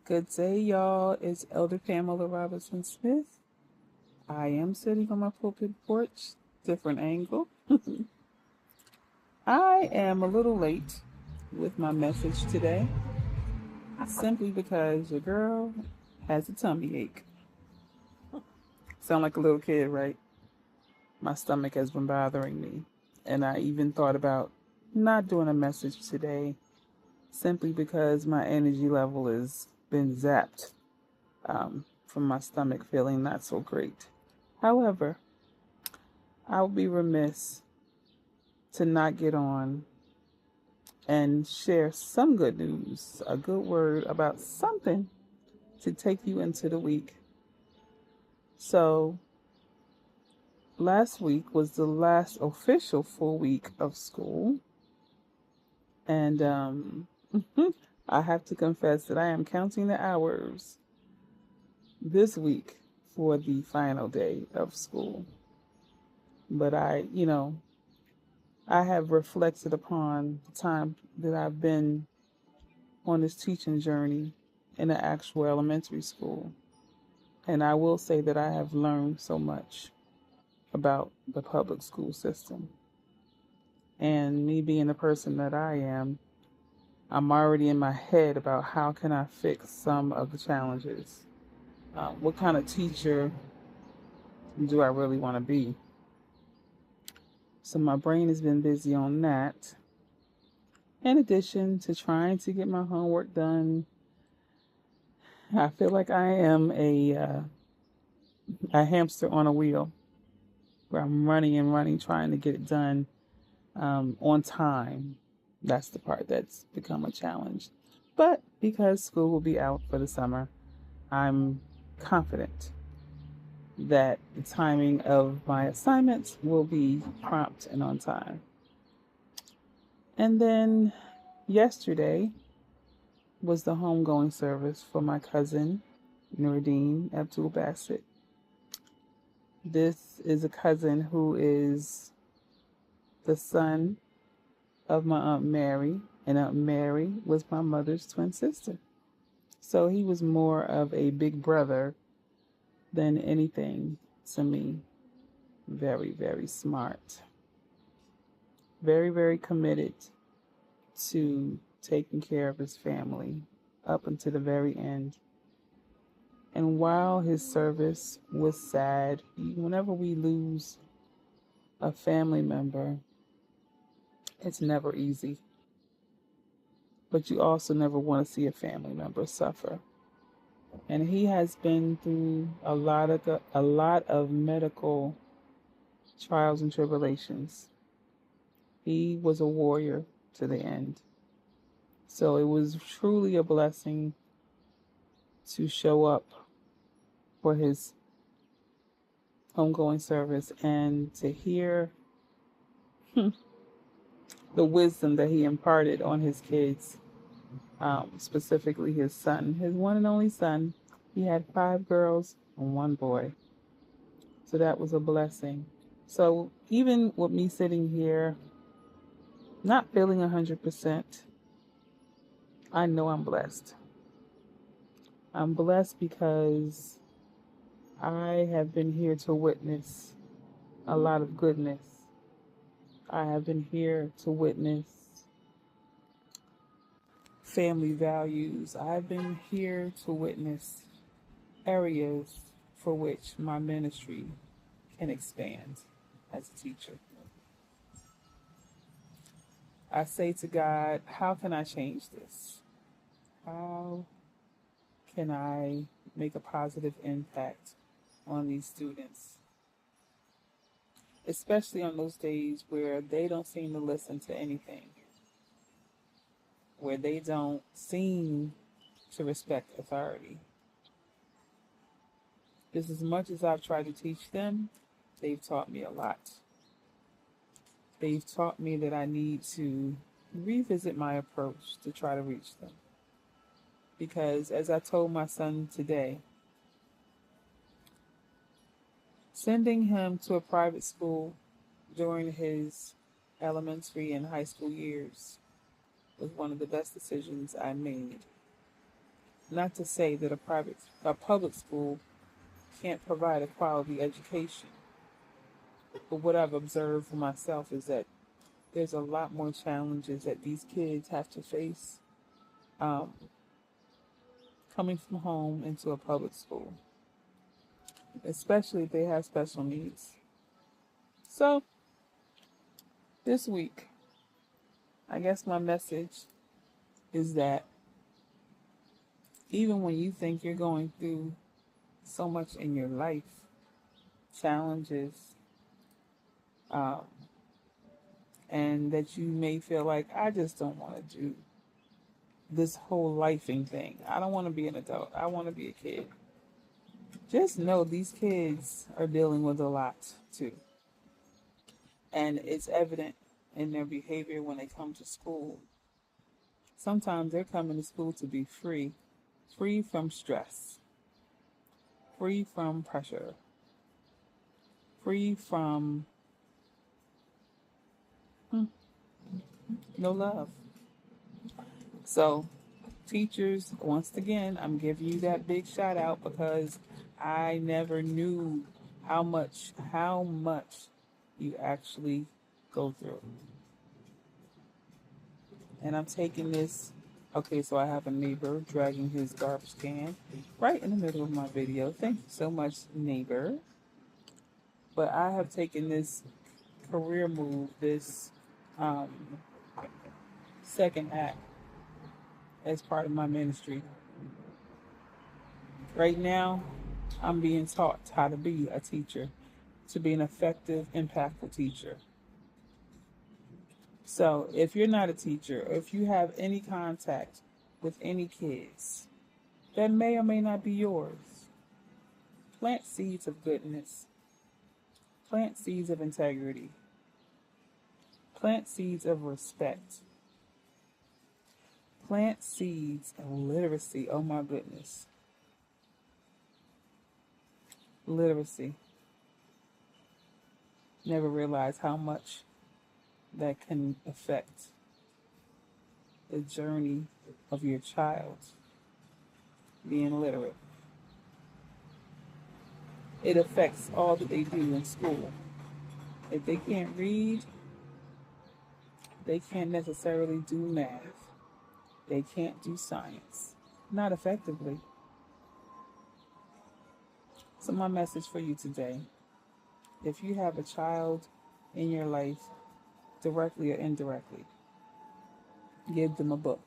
Good day, y'all. It's Elder Pamela Robinson Smith. I am sitting on my pulpit porch, different angle. I am a little late with my message today, simply because your girl has a tummy ache. Sound like a little kid, right? My stomach has been bothering me, and I even thought about not doing a message today, simply because my energy level has been zapped from my stomach feeling not so great. However, I would be remiss to not get on and share some good news, a good word about something to take you into the week. So, last week was the last official full week of school, and I have to confess that I am counting the hours this week for the final day of school. But I have reflected upon the time that I've been on this teaching journey in an actual elementary school. And I will say that I have learned so much about the public school system. And me being the person that I am, I'm already in my head about how can I fix some of the challenges. What kind of teacher do I really want to be? So my brain has been busy on that. In addition to trying to get my homework done, I feel like I am a hamster on a wheel, where I'm running and running, trying to get it done on time. That's the part that's become a challenge. But because school will be out for the summer, I'm confident that the timing of my assignments will be prompt and on time. And then yesterday was the homegoing service for my cousin, Nurdine Abdul Bassett. This is a cousin who is the son of my Aunt Mary, and Aunt Mary was my mother's twin sister. So he was more of a big brother than anything to me. Very, very smart. Very, very committed to taking care of his family up until the very end. And while his service was sad, whenever we lose a family member, it's never easy. But you also never want to see a family member suffer. And he has been through a lot of medical trials and tribulations. He was a warrior to the end. So it was truly a blessing to show up for his homegoing service and to hear the wisdom that he imparted on his kids, specifically his son, his one and only son. He had 5 girls and 1 boy. So that was a blessing. So even with me sitting here, not feeling 100%, I know I'm blessed. I'm blessed because I have been here to witness a lot of goodness. I have been here to witness family values. I've been here to witness areas for which my ministry can expand as a teacher. I say to God, how can I change this? How can I make a positive impact on these students? Especially on those days where they don't seem to listen to anything, where they don't seem to respect authority. Just as much as I've tried to teach them, they've taught me a lot. They've taught me that I need to revisit my approach to try to reach them. Because as I told my son today, sending him to a private school during his elementary and high school years was one of the best decisions I made. Not to say that a public school can't provide a quality education, but what I've observed for myself is that there's a lot more challenges that these kids have to face um, coming from home into a public school, especially if they have special needs. So this week, I guess my message is that even when you think you're going through so much in your life, challenges, um, and that you may feel like, I just don't want to do this whole lifing thing. I don't want to be an adult. I want to be a kid. Just know these kids are dealing with a lot too. And it's evident in their behavior when they come to school. Sometimes they're coming to school to be free from stress, free from pressure, free from no love. So, teachers, once again, I'm giving you that big shout out because I never knew how much you actually go through. And I'm taking this. Okay, so I have a neighbor dragging his garbage can right in the middle of my video. Thank you so much, neighbor. But I have taken this career move, this um, second act, as part of my ministry. Right now, I'm being taught how to be a teacher, to be an effective, impactful teacher. So if you're not a teacher, or if you have any contact with any kids that may or may not be yours, plant seeds of goodness, plant seeds of integrity, plant seeds of respect, plant seeds of literacy. Oh my goodness. Literacy. Never realized how much that can affect the journey of your child being literate. It affects all that they do in school. If they can't read, they can't necessarily do math. They can't do science. Not effectively. So my message for you today, if you have a child in your life, directly or indirectly, give them a book.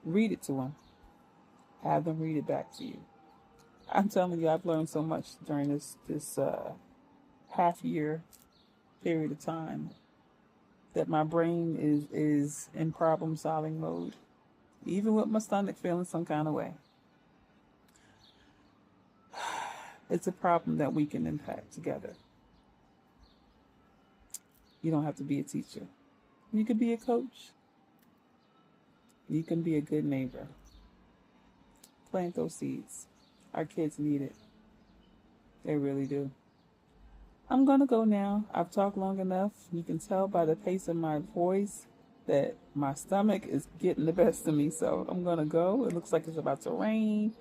Read it to them. Have them read it back to you. I'm telling you, I've learned so much during this half year period of time that my brain is in problem solving mode, even with my stomach feeling some kind of way. It's a problem that we can impact together. You don't have to be a teacher. You could be a coach. You can be a good neighbor. Plant those seeds. Our kids need it. They really do. I'm going to go now. I've talked long enough. You can tell by the pace of my voice that my stomach is getting the best of me. So I'm going to go. It looks like it's about to rain.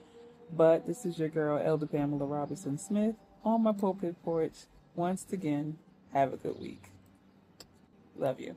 But this is your girl, Elder Pamela Robinson Smith, on my pulpit porch. Once again, have a good week. Love you.